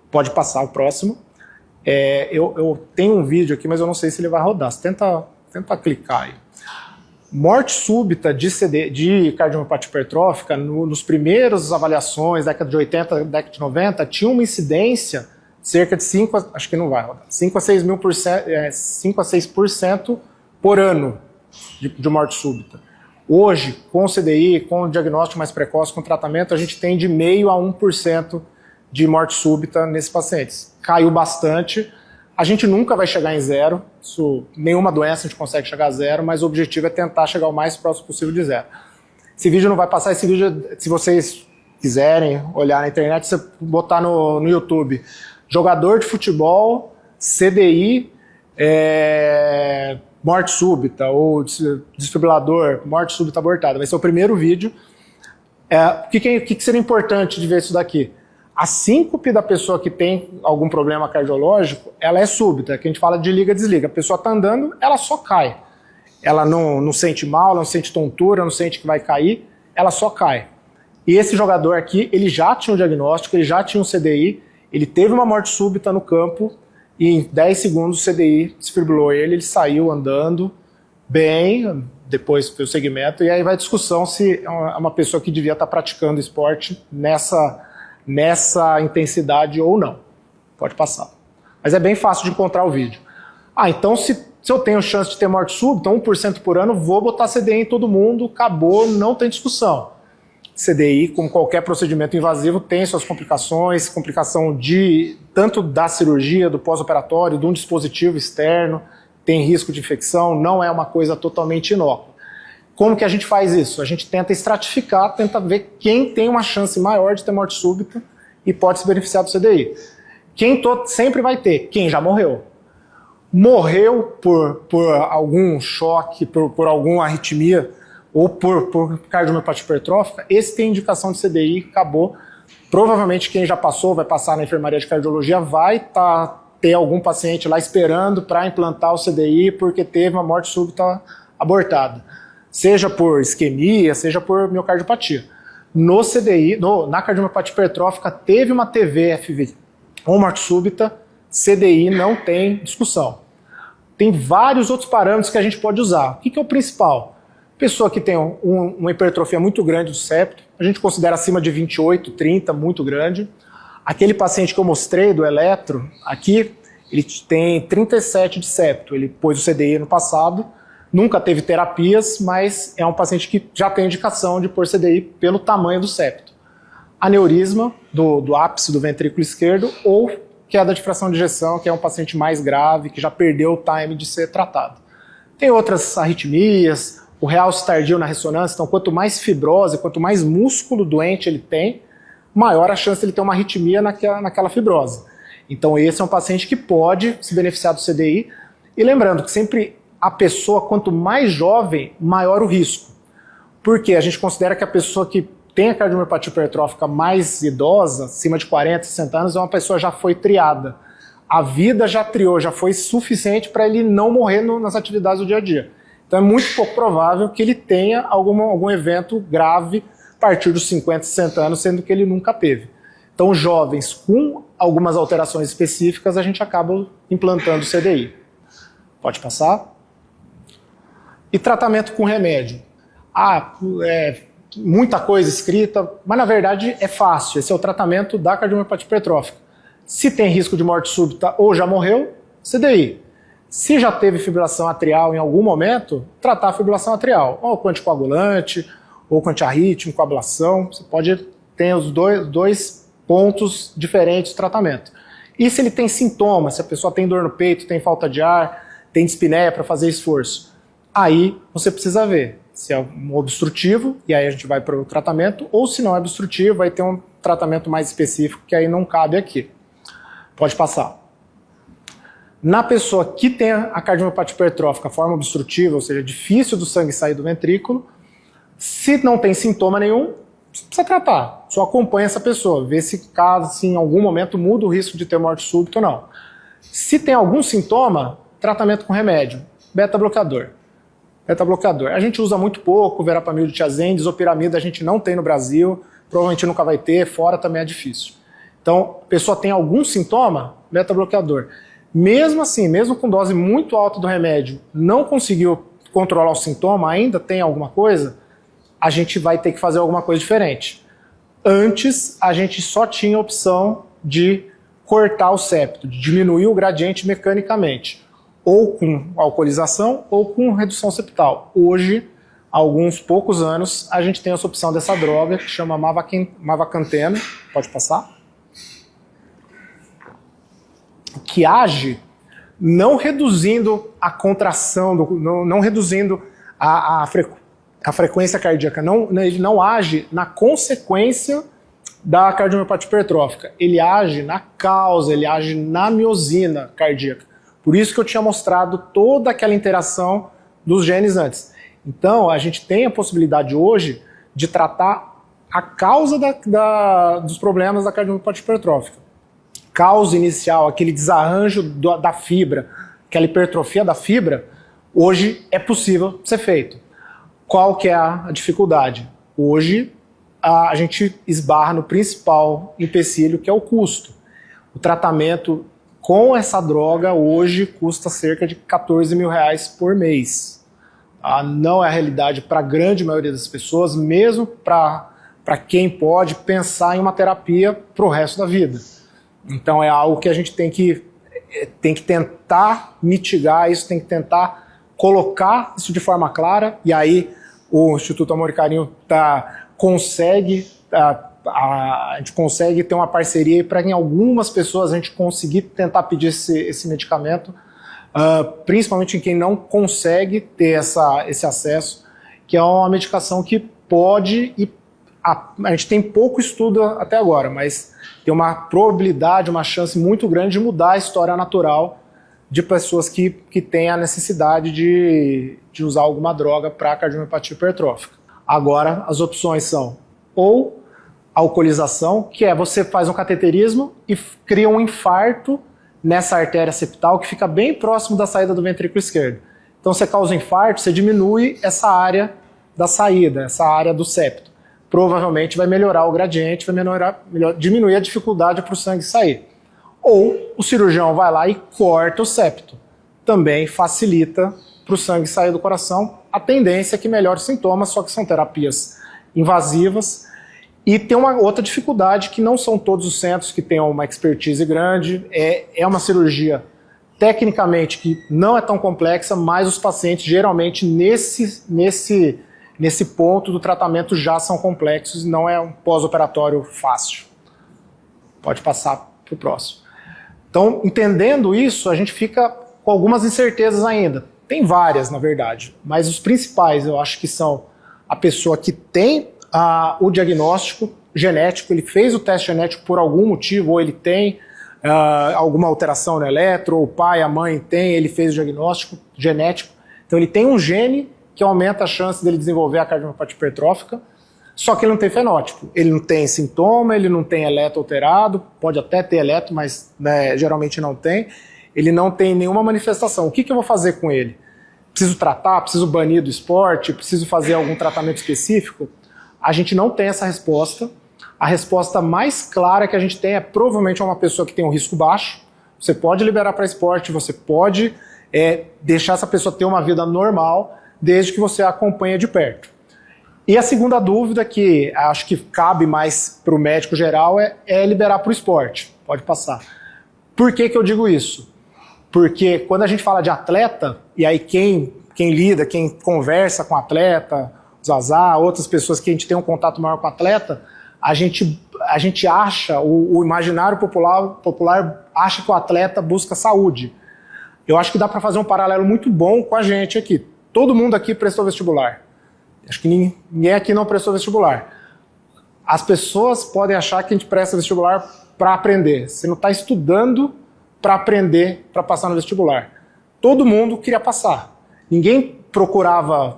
Pode passar o próximo. Eu tenho um vídeo aqui, mas eu não sei se ele vai rodar. Você tenta clicar aí. Morte súbita de cardiomiopatia hipertrófica, nos primeiros avaliações, década de 80, década de 90, tinha uma incidência cerca de 5 a 6% por ano de morte súbita. Hoje, com o CDI, com o diagnóstico mais precoce, com o tratamento, a gente tem de 0,5% a 1% de morte súbita nesses pacientes. Caiu bastante. A gente nunca vai chegar em zero, nenhuma doença a gente consegue chegar a zero, mas o objetivo é tentar chegar o mais próximo possível de zero. Esse vídeo não vai passar, esse vídeo, se vocês quiserem olhar na internet, você botar no YouTube, jogador de futebol, CDI, morte súbita, ou desfibrilador, morte súbita abortada. Vai ser o primeiro vídeo. O que seria importante de ver isso daqui? A síncope da pessoa que tem algum problema cardiológico, ela é súbita, que a gente fala de liga-desliga. A pessoa está andando, ela só cai. Ela não sente mal, não sente tontura, não sente que vai cair, ela só cai. E esse jogador aqui, ele já tinha um diagnóstico, ele já tinha um CDI, ele teve uma morte súbita no campo e em 10 segundos o CDI desfibrilou ele saiu andando bem, depois foi o segmento, e aí vai a discussão se é uma pessoa que devia estar praticando esporte nessa intensidade ou não. Pode passar. Mas é bem fácil de encontrar o vídeo. Então se eu tenho chance de ter morte súbita, 1% por ano, vou botar CDI em todo mundo, acabou, não tem discussão. CDI, como qualquer procedimento invasivo, tem suas complicações, complicação tanto da cirurgia, do pós-operatório, de um dispositivo externo, tem risco de infecção, não é uma coisa totalmente inócua. Como que a gente faz isso? A gente tenta estratificar, tenta ver quem tem uma chance maior de ter morte súbita e pode se beneficiar do CDI. Sempre vai ter quem já morreu. Morreu por algum choque, por alguma arritmia, ou por cardiomiopatia hipertrófica, esse tem indicação de CDI, acabou. Provavelmente quem já passou, vai passar na enfermaria de cardiologia, vai ter algum paciente lá esperando para implantar o CDI porque teve uma morte súbita abortada. Seja por isquemia, seja por miocardiopatia. No CDI, na cardiomiopatia hipertrófica, teve uma TVFV ou morte súbita, CDI não tem discussão. Tem vários outros parâmetros que a gente pode usar. O que é o principal? Pessoa que tem uma hipertrofia muito grande do septo, a gente considera acima de 28, 30, muito grande. Aquele paciente que eu mostrei do eletro, aqui, ele tem 37 de septo, ele pôs o CDI no passado, nunca teve terapias, mas é um paciente que já tem indicação de pôr CDI pelo tamanho do septo. aneurisma do ápice do ventrículo esquerdo ou queda de fração de ejeção, que é um paciente mais grave, que já perdeu o time de ser tratado. Tem outras arritmias, o realce tardio na ressonância, então quanto mais fibrose, quanto mais músculo doente ele tem, maior a chance de ele ter uma arritmia naquela fibrose. Então esse é um paciente que pode se beneficiar do CDI, e lembrando que sempre a pessoa, quanto mais jovem, maior o risco. Porque a gente considera que a pessoa que tem a cardiomiopatia hipertrófica mais idosa, acima de 40, 60 anos, é uma pessoa que já foi triada. A vida já triou, já foi suficiente para ele não morrer nas atividades do dia a dia. Então é muito pouco provável que ele tenha algum evento grave a partir dos 50, 60 anos, sendo que ele nunca teve. Então jovens com algumas alterações específicas, a gente acaba implantando o CDI. Pode passar? E tratamento com remédio. Muita coisa escrita, mas na verdade é fácil. Esse é o tratamento da cardiomiopatia hipertrófica. Se tem risco de morte súbita ou já morreu, CDI. Se já teve fibrilação atrial em algum momento, tratar a fibrilação atrial, ou com anticoagulante, ou com antiarrítmico, com ablação. Você pode ter os dois pontos diferentes de tratamento. E se ele tem sintomas, se a pessoa tem dor no peito, tem falta de ar, tem dispneia para fazer esforço, aí você precisa ver se é um obstrutivo, e aí a gente vai para o tratamento, ou se não é obstrutivo, vai ter um tratamento mais específico, que aí não cabe aqui. Pode passar. Na pessoa que tem a cardiomiopatia hipertrófica, forma obstrutiva, ou seja, difícil do sangue sair do ventrículo, se não tem sintoma nenhum, precisa tratar. Só acompanha essa pessoa, vê se caso, se em algum momento muda o risco de ter morte súbita ou não. Se tem algum sintoma, tratamento com remédio, beta-bloqueador. Beta-bloqueador. A gente usa muito pouco, verapamil de tiazem, disopiramida a gente não tem no Brasil, provavelmente nunca vai ter, fora também é difícil. Então, a pessoa tem algum sintoma, beta-bloqueador. Mesmo assim, mesmo com dose muito alta do remédio, não conseguiu controlar o sintoma, ainda tem alguma coisa, a gente vai ter que fazer alguma coisa diferente. Antes, a gente só tinha a opção de cortar o septo, de diminuir o gradiente mecanicamente, ou com alcoolização ou com redução septal. Hoje, há alguns poucos anos, a gente tem essa opção dessa droga que chama mavacantena, pode passar, que age não reduzindo a contração, não reduzindo a frequência cardíaca, ele não age na consequência da cardiomiopatia hipertrófica, ele age na causa, ele age na miosina cardíaca. Por isso que eu tinha mostrado toda aquela interação dos genes antes. Então, a gente tem a possibilidade hoje de tratar a causa dos problemas da cardiomiopatia hipertrófica. Causa inicial, aquele desarranjo da fibra, aquela hipertrofia da fibra, hoje é possível ser feito. Qual que é a dificuldade? Hoje, a gente esbarra no principal empecilho, que é o custo. O tratamento com essa droga hoje custa cerca de R$14 mil por mês. Não é a realidade para a grande maioria das pessoas, mesmo para quem pode pensar em uma terapia para o resto da vida. Então é algo que a gente tem que tentar mitigar isso, tem que tentar colocar isso de forma clara, e aí o Instituto Amor e Carinho a gente consegue ter uma parceria para que em algumas pessoas a gente conseguir tentar pedir esse medicamento, principalmente em quem não consegue ter esse acesso, que é uma medicação que pode, e a gente tem pouco estudo até agora, mas tem uma probabilidade, uma chance muito grande de mudar a história natural de pessoas que têm a necessidade de usar alguma droga para cardiomiopatia hipertrófica. Agora, as opções são ou alcoolização, que é você faz um cateterismo e cria um infarto nessa artéria septal que fica bem próximo da saída do ventrículo esquerdo. Então você causa um infarto, você diminui essa área da saída, essa área do septo. Provavelmente vai melhorar o gradiente, vai diminuir a dificuldade para o sangue sair. Ou o cirurgião vai lá e corta o septo. Também facilita para o sangue sair do coração. A tendência é que melhore os sintomas, só que são terapias invasivas. E tem uma outra dificuldade, que não são todos os centros que tenham uma expertise grande. É uma cirurgia tecnicamente que não é tão complexa, mas os pacientes geralmente nesse nesse ponto do tratamento já são complexos e não é um pós-operatório fácil. Pode passar para o próximo. Então, entendendo isso, a gente fica com algumas incertezas ainda. Tem várias, na verdade, mas os principais eu acho que são a pessoa que tem o diagnóstico genético, ele fez o teste genético por algum motivo, ou ele tem alguma alteração no eletro, ou o pai, a mãe tem, ele fez o diagnóstico genético. Então ele tem um gene que aumenta a chance dele desenvolver a cardiomiopatia hipertrófica, só que ele não tem fenótipo, ele não tem sintoma, ele não tem eletro alterado, pode até ter eletro, mas né, geralmente não tem, ele não tem nenhuma manifestação. O que eu vou fazer com ele? Preciso tratar? Preciso banir do esporte? Preciso fazer algum tratamento específico? A gente não tem essa resposta. A resposta mais clara que a gente tem é provavelmente uma pessoa que tem um risco baixo. Você pode liberar para esporte, você pode deixar essa pessoa ter uma vida normal, desde que você a acompanhe de perto. E a segunda dúvida, que acho que cabe mais para o médico geral, é liberar para o esporte. Pode passar. Por que eu digo isso? Porque quando a gente fala de atleta, e aí quem lida, quem conversa com atleta, o Zazá, outras pessoas que a gente tem um contato maior com atleta, a gente acha, o imaginário popular acha que o atleta busca saúde. Eu acho que dá para fazer um paralelo muito bom com a gente aqui. Todo mundo aqui prestou vestibular. Acho que ninguém aqui não prestou vestibular. As pessoas podem achar que a gente presta vestibular para aprender. Você não está estudando para aprender, para passar no vestibular. Todo mundo queria passar. Ninguém procurava...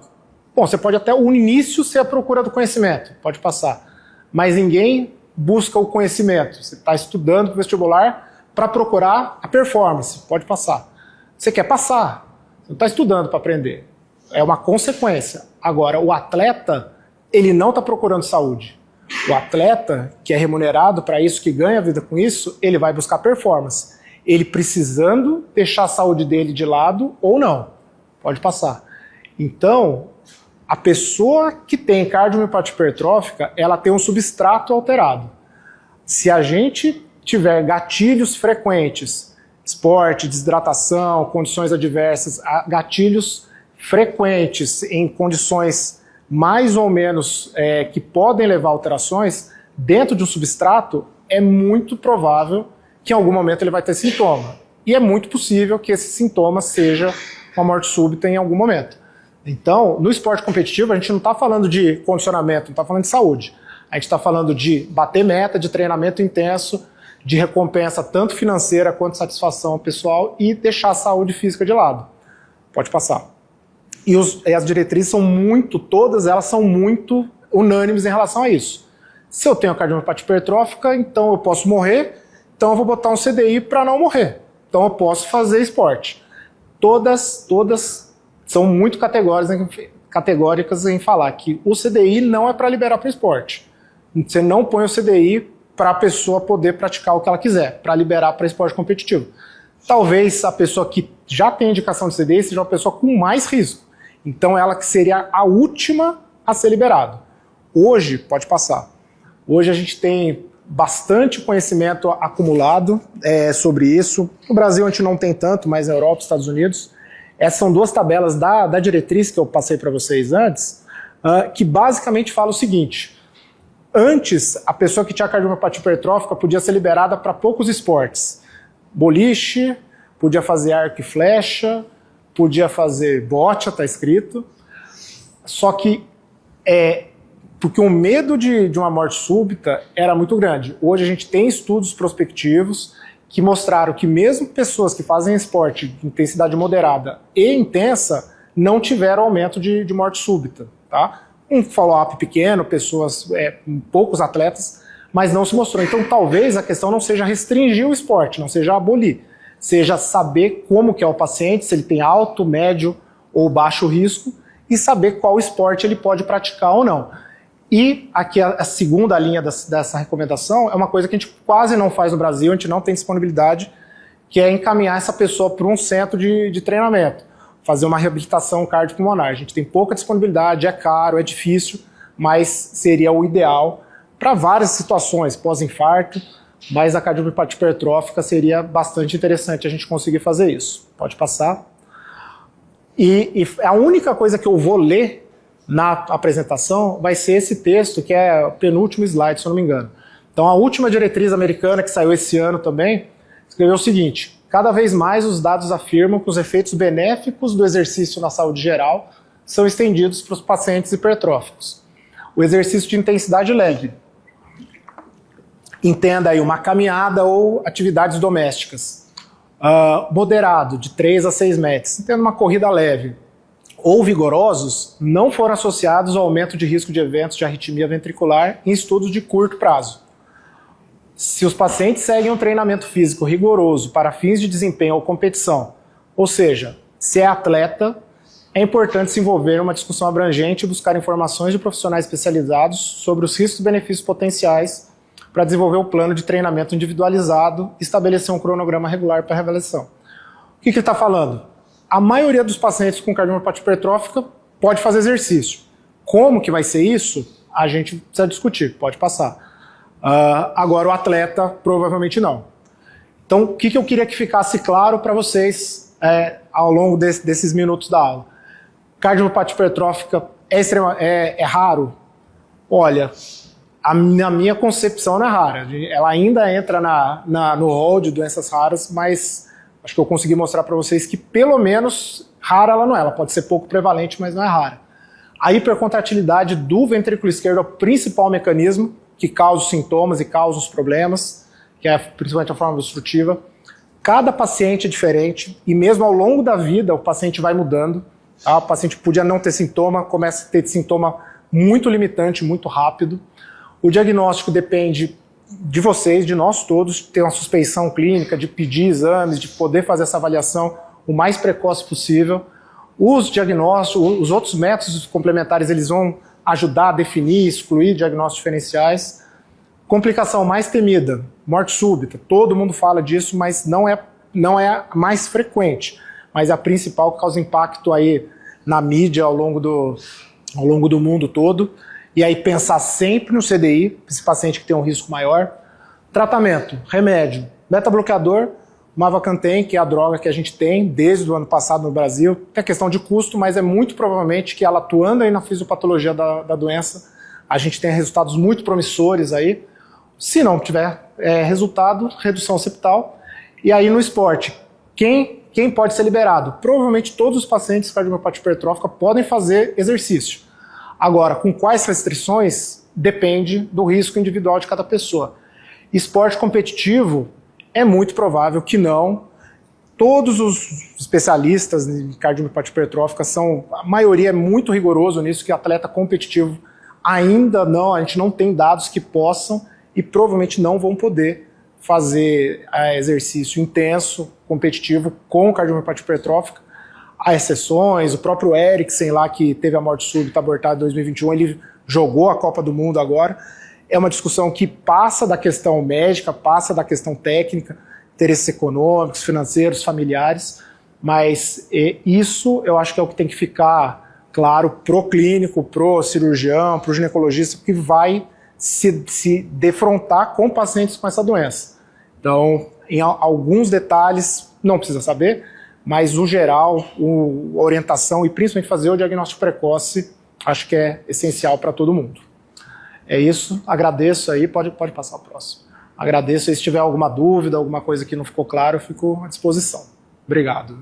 Bom, você pode até no início ser a procura do conhecimento, pode passar. Mas ninguém busca o conhecimento. Você está estudando para o vestibular para procurar a performance, pode passar. Você quer passar, você não está estudando para aprender. É uma consequência. Agora, o atleta, ele não está procurando saúde. O atleta, que é remunerado para isso, que ganha vida com isso, ele vai buscar performance. Ele precisando deixar a saúde dele de lado ou não. Pode passar. Então, a pessoa que tem cardiomiopatia hipertrófica, ela tem um substrato alterado. Se a gente tiver gatilhos frequentes, esporte, desidratação, condições adversas, gatilhos frequentes em condições mais ou menos que podem levar a alterações, dentro de um substrato, é muito provável que em algum momento ele vai ter sintoma. E é muito possível que esse sintoma seja uma morte súbita em algum momento. Então, no esporte competitivo, a gente não está falando de condicionamento, não está falando de saúde. A gente está falando de bater meta, de treinamento intenso, de recompensa tanto financeira quanto satisfação pessoal e deixar a saúde física de lado. Pode passar. E as diretrizes todas elas são muito unânimes em relação a isso. Se eu tenho a cardiomiopatia hipertrófica, então eu posso morrer, então eu vou botar um CDI para não morrer. Então eu posso fazer esporte. Todas são muito categóricas em falar que o CDI não é para liberar para o esporte. Você não põe o CDI para a pessoa poder praticar o que ela quiser, para liberar para esporte competitivo. Talvez a pessoa que já tem indicação de CDI seja uma pessoa com mais risco. Então ela que seria a última a ser liberada. Hoje, pode passar. Hoje a gente tem bastante conhecimento acumulado sobre isso. No Brasil a gente não tem tanto, mas na Europa e Estados Unidos. Essas são duas tabelas da diretriz que eu passei para vocês antes, que basicamente fala o seguinte: antes, a pessoa que tinha cardiomiopatia hipertrófica podia ser liberada para poucos esportes. Boliche, podia fazer arco e flecha, podia fazer bocha, está escrito. Só que porque o medo de uma morte súbita era muito grande. Hoje a gente tem estudos prospectivos que mostraram que mesmo pessoas que fazem esporte de intensidade moderada e intensa não tiveram aumento de morte súbita. Tá? Um follow-up pequeno, pessoas, poucos atletas, mas não se mostrou. Então talvez a questão não seja restringir o esporte, não seja abolir, seja saber como que é o paciente, se ele tem alto, médio ou baixo risco, e saber qual esporte ele pode praticar ou não. E aqui a segunda linha dessa recomendação é uma coisa que a gente quase não faz no Brasil, a gente não tem disponibilidade, que é encaminhar essa pessoa para um centro de treinamento, fazer uma reabilitação cardiopulmonar. A gente tem pouca disponibilidade, é caro, é difícil, mas seria o ideal para várias situações, pós-infarto, mas a cardiomiopatia hipertrófica seria bastante interessante a gente conseguir fazer isso. Pode passar. E a única coisa que eu vou ler na apresentação vai ser esse texto, que é o penúltimo slide, se eu não me engano. Então, a última diretriz americana, que saiu esse ano também, escreveu o seguinte: cada vez mais os dados afirmam que os efeitos benéficos do exercício na saúde geral são estendidos para os pacientes hipertróficos. O exercício de intensidade leve, entenda aí uma caminhada ou atividades domésticas, moderado, de 3 a 6 metros, entenda uma corrida leve, ou vigorosos, não foram associados ao aumento de risco de eventos de arritmia ventricular em estudos de curto prazo. Se os pacientes seguem um treinamento físico rigoroso para fins de desempenho ou competição, ou seja, se é atleta, é importante se envolver em uma discussão abrangente e buscar informações de profissionais especializados sobre os riscos e benefícios potenciais para desenvolver um plano de treinamento individualizado e estabelecer um cronograma regular para a reavaliação. O que ele está falando? A maioria dos pacientes com cardiomiopatia hipertrófica pode fazer exercício. Como que vai ser isso? A gente precisa discutir, pode passar. Agora o atleta provavelmente não. Então o que eu queria que ficasse claro para vocês ao longo desses minutos da aula? Cardiomiopatia hipertrófica é raro? Olha, na minha concepção não é rara. Ela ainda entra no rol de doenças raras, mas acho que eu consegui mostrar para vocês que pelo menos rara ela não é. Ela pode ser pouco prevalente, mas não é rara. A hipercontratilidade do ventrículo esquerdo é o principal mecanismo que causa os sintomas e causa os problemas, que é principalmente a forma obstrutiva. Cada paciente é diferente e mesmo ao longo da vida o paciente vai mudando. Tá? O paciente podia não ter sintoma, começa a ter sintoma muito limitante, muito rápido. O diagnóstico depende de vocês, de nós todos, ter uma suspeição clínica, de pedir exames, de poder fazer essa avaliação o mais precoce possível. Os diagnósticos, os outros métodos complementares, eles vão ajudar a definir, excluir diagnósticos diferenciais. Complicação mais temida, morte súbita. Todo mundo fala disso, mas não é a mais frequente, mas é a principal que causa impacto aí na mídia ao longo do mundo todo. E aí pensar sempre no CDI, esse paciente que tem um risco maior. Tratamento, remédio, beta-bloqueador, Mavacantem, que é a droga que a gente tem desde o ano passado no Brasil. Tem a questão de custo, mas é muito provavelmente que ela atuando aí na fisiopatologia da doença, a gente tem resultados muito promissores aí. Se não tiver resultado, redução septal. E aí no esporte, quem pode ser liberado? Provavelmente todos os pacientes com cardiomiopatia hipertrófica podem fazer exercício. Agora, com quais restrições? Depende do risco individual de cada pessoa. Esporte competitivo, é muito provável que não. Todos os especialistas em cardiomiopatia hipertrófica a maioria é muito rigoroso nisso, que atleta competitivo ainda não, a gente não tem dados que possam e provavelmente não vão poder fazer exercício intenso, competitivo com cardiomiopatia hipertrófica. Há exceções, o próprio Eriksen lá, que teve a morte súbita abortada em 2021, ele jogou a Copa do Mundo agora. É uma discussão que passa da questão médica, passa da questão técnica, interesses econômicos, financeiros, familiares, mas isso eu acho que é o que tem que ficar claro pro clínico, pro cirurgião, pro ginecologista, que vai se defrontar com pacientes com essa doença. Então, em alguns detalhes, não precisa saber, mas o geral, a orientação e principalmente fazer o diagnóstico precoce, acho que é essencial para todo mundo. É isso, agradeço aí, pode passar o próximo. Agradeço aí, se tiver alguma dúvida, alguma coisa que não ficou claro, eu fico à disposição. Obrigado.